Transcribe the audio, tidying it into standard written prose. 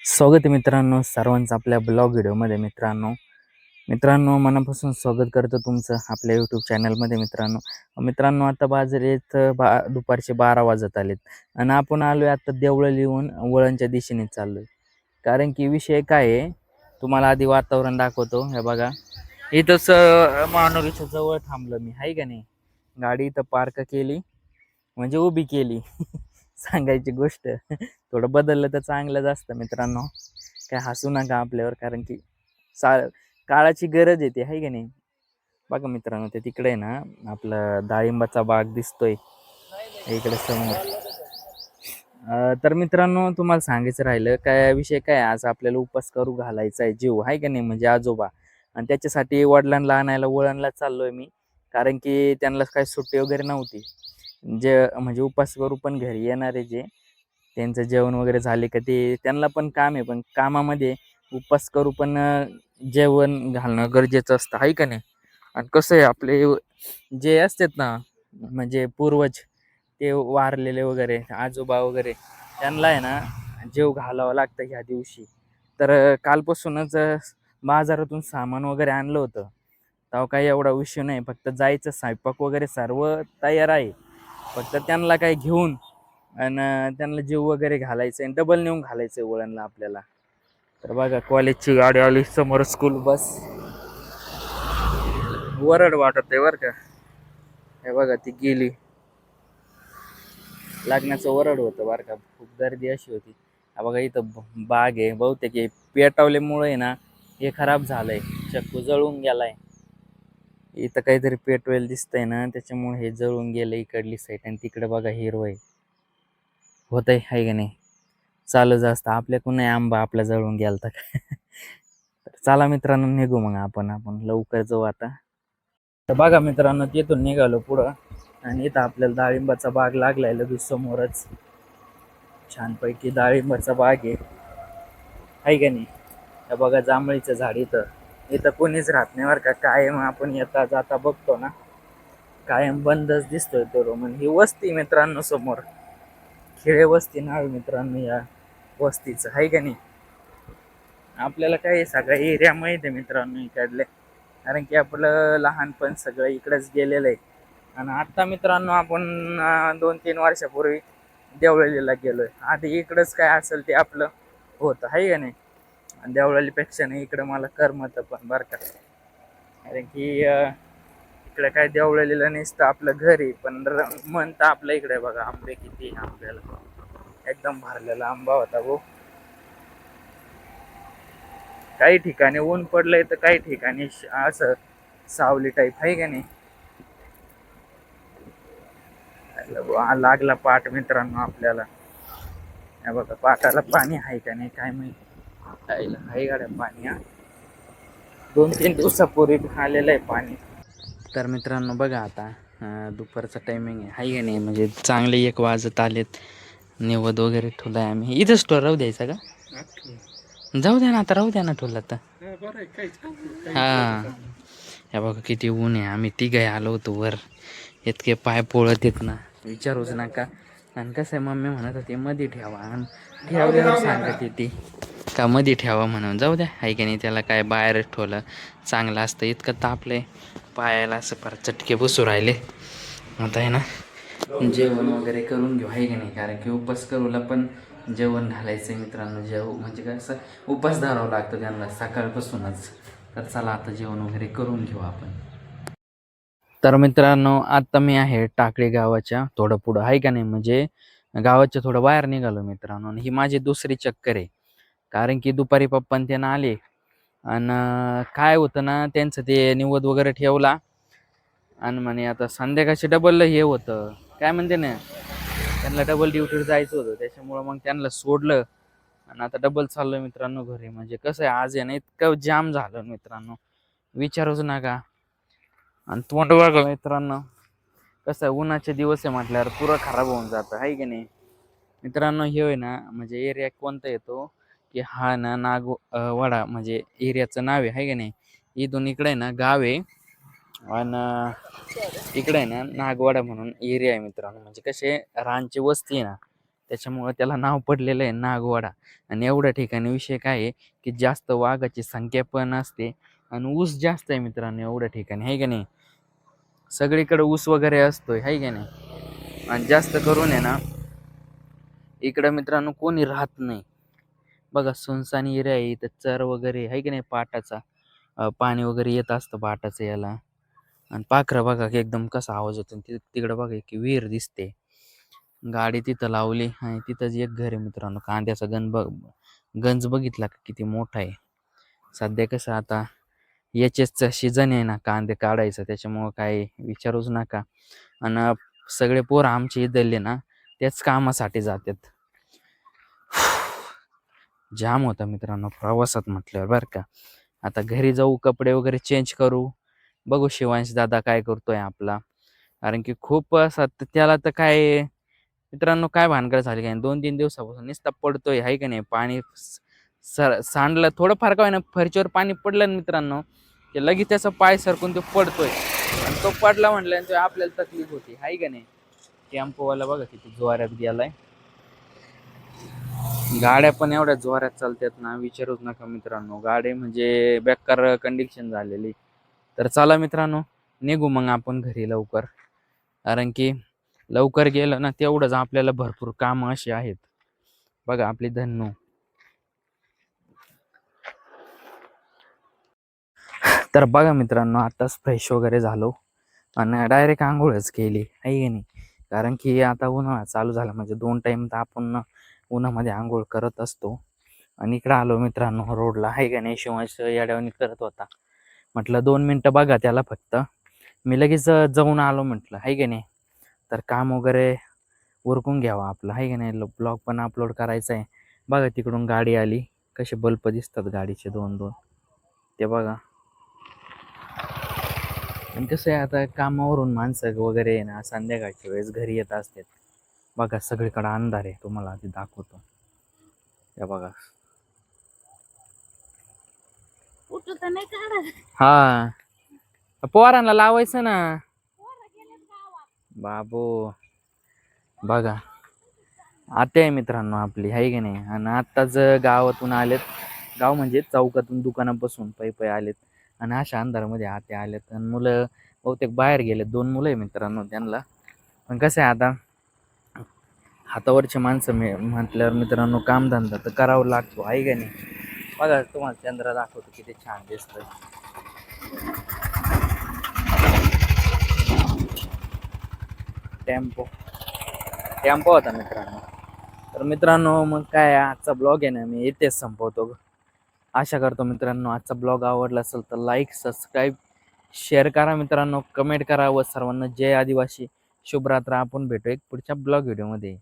स्वागत आहे मित्रांनो सर्वांचं आपल्या ब्लॉग व्हिडिओमध्ये मित्रांनो मनापासून स्वागत करतो तुमचं आपल्या यूट्यूब चॅनलमध्ये मित्रांनो आता बाजारेत दुपारचे 12 वाजत आलेत आणि आपण आलोय आता देवळं लिहून वळणच्या दिशेने चाललोय. कारण की विषय काय आहे तुम्हाला आधी वातावरण दाखवतो. हे बघा इथंच महानगरीच्या जवळ थांबलो मी आहे का नाही. गाडी इथं पार्क केली म्हणजे उभी केली. सांगायची गोष्ट थोडं बदललं तर चांगलंच असतं मित्रांनो. काय हसू नका आपल्यावर कारण की सा काळाची गरज आहे ती आहे का नाही. बघा मित्रांनो ते तिकडे आहे ना आपलं डाळिंबाचा बाग दिसतोय इकडे समोर. तर मित्रांनो तुम्हाला सांगायचं राहिलं काय विषय काय आज आपल्याला उपास करू घालायचा आहे जीव आहे का नाही म्हणजे आजोबा. आणि त्याच्यासाठी वडिलांना आणायला वळणला चाललोय मी. कारण की त्यांना काही सुट्टी वगैरे नव्हती. जे म्हणजे उपास करू पण घरी येणारे जे त्यांचं जेवण वगैरे झाले का ते त्यांना पण काम आहे पण कामामध्ये उपास करू पण जेवण घालणं गरजेचं असतं आहे का नाही. आणि कसं आहे आपले जे असतात ना म्हणजे पूर्वज ते वारलेले वगैरे आजोबा वगैरे त्यांना आहे ना जेव घालावं लागतं ह्या दिवशी. तर कालपासूनच बाजारातून सामान वगैरे आणलं होतं. तेव्हा काही एवढा विषय नाही फक्त जायचं स्वयंपाक वगैरे सर्व तयार आहे. फक्त त्यांना काय घेऊन आणि त्यांना जीव वगैरे घालायचं आहे डबल नेऊन घालायचं आहे वळणला आपल्याला. तर बघा कॉलेजची गाडी आली समोर स्कूल बस. वरड वाटत आहे बरं का. हे बघा ती गेली. लागण्याचं वरड होतं बरं का खूप गर्दी अशी होती. हा बघा इथं बाग आहे बहुतेक हे पेटवल्यामुळे आहे ना हे खराब झालंय. चक्कू जळून गेलाय. इथं काहीतरी पेटवेल दिसतंय ना त्याच्यामुळे हे जळून गेलं इकडली साईड आणि तिकडे बघा हिरवय होतंय आहे का नाही. चालू असतं आपल्याकडून नाही आंबा आपला जळून गेलता का. तर चला मित्रांनो निघू मग आपण लवकर जाऊ आता. तर बघा मित्रांनो तिथून निघालो पुढं आणि इथं आपल्याला डाळिंबाचा बाग लागलाय लगेच समोरच. छानपैकी डाळिंबाचा बाग आहे का नाही. त्या बघा जांभळीचं झाड इथं इथं कोणीच राहत नाही बरं का. कायम आपण येता जाता बघतो ना कायम बंदच दिसतोय तो रूम. ही वस्ती मित्रांनो समोर खेडे वस्ती नाव मित्रांनो या वस्तीचं आहे का नाही. आपल्याला काय सगळ्या एरिया माहित आहे मित्रांनो इकडले. कारण की आपलं लहानपण सगळं इकडेच गेलेलं आहे. आणि आता मित्रांनो आपण 2-3 वर्षापूर्वी देवळलीला गेलोय. आधी इकडंच काय असेल ते आपलं होतं आहे का नाही. आणि देवळलीपेक्षा नाही इकडं मला करमत पण बरं का. कारण की इकडे काय देवळलीला नसतं आपलं घरी पण मन तर आपल्या इकडे बघा आंबे किती आंब्याला एकदम भरलेला आंबा होता भाऊ. काही ठिकाणी ऊन पडलंय तर काही ठिकाणी असं सावली टाईप आहे का नाही. लागला पाठ मित्रांनो आपल्याला. हे बघा पाटाला पाणी आहे का नाही काय माहिती. आहे गाड्या पाणी 2-3 दिवसापूर्वी आलेलं आहे पाणी. तर मित्रांनो बघा आता दुपारचा टायमिंग आहे का नाही म्हणजे चांगले 1 वाजत आलेत. निवद वगैरे ठेवलाय आम्ही इथं स्टोर राहू द्यायचा का. जाऊ द्या ना आता राहू द्या ना ठेवला तर. हा हे बघा किती ऊन आहे. आम्ही तिघही आलो होतो वर. इतके पाय पोळत येत ना विचारूच नका. आणि कसं आहे मम्मी म्हणत होती मध्ये ठेवा आणि ठेवल्यावर सांगत येते का मध्ये ठेवा म्हणून. जाऊ द्या आहे की नाही त्याला काय बाहेरच ठेवलं चांगलं असतं. इतकं तापले पायाला असं फार चटके बसू राहिले. आता आहे ना जेवण वगैरे करून घेऊ आहे की नाही. कारण की उपास करूला पण जेवण घालायचं आहे मित्रांनो. म्हणजे कसं उपास धरावं लागतं त्यांना सकाळपासूनच. तर चला आता जेवण वगैरे करून घेऊ आपण. तर मित्रांनो आता मी आहे टाकळी गावाच्या थोडं पुढं आहे का नाही म्हणजे गावाच्या थोडं बाहेर निघालो मित्रांनो. आणि ही माझी दुसरी चक्कर आहे. कारण की दुपारी पप्पान त्यानं आले आणि काय होतं ना त्यांचं ते निवद वगैरे ठेवला आणि म्हणे आता संध्याकाळचे डबल हे होतं काय म्हणते ना त्यांना डबल ड्युटीवर जायचं होतं. त्याच्यामुळं मग त्यांना सोडलं आणि आता डबल चाललोय मित्रांनो घरी. म्हणजे कसं आहे आज आहे ना इतकं जाम झालं मित्रांनो विचारूच नका. आणि तोंड बघा मित्रांनो कसं आहे उन्हाचे दिवस आहे म्हटल्यावर पुरं खराब होऊन जातं आहे की नाही. मित्रांनो हे होय ना म्हणजे एरिया कोणता येतो की हा ना वडा म्हणजे एरियाचं नाव आहे की नाही. इथून इकडे आहे ना गाव आहे आणि इकडे आहे ना नागवाडा म्हणून एरिया आहे मित्रांनो. म्हणजे कसे रानची वस्ती आहे ना त्याच्यामुळं त्याला नाव पडलेलं आहे नागवाडा. आणि एवढ्या ठिकाणी विषय काय आहे की जास्त वाघाची संख्या पण असते आणि ऊस जास्त आहे मित्रांनो एवढ्या ठिकाणी, आहे का नाही. सगळीकडे ऊस वगैरे असतोय, आहे का नाही. आणि जास्त करून आहे ना इकडं मित्रांनो कोणी राहत नाही. बघा सुनसान एरिया आहे इथं, चर वगैरे आहे की नाही पाटाचा. पाणी वगैरे येत असतं पाटाचं याला. आणि पाखरं बघा की एकदम कसा आवाज होतो. तिकडं बघा की विहीर दिसते. गाडी तिथं लावली आणि तिथंच एक घर आहे मित्रांनो. कांद्याचा गंज बघितला का किती मोठा आहे. सध्या कसं आता याचेच सीझन आहे ना कांदे काढायचं, त्याच्यामुळं काय विचारूच नका. आणि सगळे पोरं आमचे इथले ना त्याच कामासाठी जातात. जाम होता मित्रांनो प्रवासात म्हटल्यावर बरं का. आता घरी जाऊ, कपडे वगैरे चेंज करू, बघू शिवांश दादा काय करतोय आपला. कारण की खूप असं त्याला तर काय मित्रांनो काय भानगड झाली काय 2-3 दिवसापासून नुसता पडतोय, आहे का नाही. पाणी सांडलं थोडंफार का होईना फरशीवर पाणी पडलं ना मित्रांनो की लगेच त्याचा पाय सरकून तो पडतोय. आणि तो पडला म्हटल्यानंतर आपल्याला तकलीफ होती, आहे का नाही. टेम्पोवाला बघा किती जोरात गेलाय. गाड्या पण एवढ्या जोरात चालतात ना विचारूच नका मित्रांनो. गाडी म्हणजे बेकार कंडिशन झालेली. तर चला मित्रांनो निघू मग आपण घरी लवकर. कारण की लवकर गेलं ना तेवढंच आपल्याला भरपूर कामं अशी आहेत. बघा आपली धन्नो. तर बघा मित्रांनो आताच फ्रेश वगैरे झालो आणि डायरेक्ट आंघोळच केली, आहे की नाही. कारण की आता उन्हाळा चालू झाला म्हणजे 2 टाईम तर आपण उन्हामध्ये आंघोळ करत असतो. आणि इकडं आलो मित्रांनो रोडला, आहे का नाही. शिवांश येड्यावानी करत होता. म्हटलं 2 मिनटं बघा त्याला फक्त, मी लगेच जाऊन आलो म्हटलं, आहे की नाही. तर काम वगैरे उरकून घ्यावा आपलं, आहे की नाही. ब्लॉग पण अपलोड करायचा आहे. बघा तिकडून गाडी आली, कसे बल्ब दिसतात गाडीचे 2-2 ते बघा. आणि कसं आहे आता कामावरून माणसं वगैरे आहे ना संध्याकाळच्या वेळेस घरी येत असतात. बघा सगळीकडे अंधार आहे, तुम्हाला आधी दाखवतो. या बघा हा पोरांना लावायचं ना बाबू. बघा आता आहे मित्रांनो आपली, आहे की नाही. आणि आत्ताच गावातून आलेत, गाव म्हणजे चौकातून दुकानापासून पै आलेत. आणि अशा अंधारामध्ये आते आलेत आणि मुलं बहुतेक बाहेर गेलेत. 2 मुलं आहे मित्रांनो त्यांना. पण कसं आहे आता हातावरचे माणसं म्हटल्यावर मित्रांनो कामधंदा तर करावं लागतो, आहे का नाही. बघा तुम्हाला चंद्र दाखवतो किती छान दिसतोय. टेम्पो टेम्पो होता मित्रांनो. तर मित्रांनो मग काय आजचा ब्लॉग आहे ना मी इथेच संपवतो. आशा करतो मित्रांनो आजचा ब्लॉग आवडला असेल तर लाईक सबस्क्राईब शेअर करा मित्रांनो, कमेंट करा व सर्वांना जय आदिवासी, शुभरात्र. आपण भेटू एक पुढच्या ब्लॉग व्हिडिओमध्ये.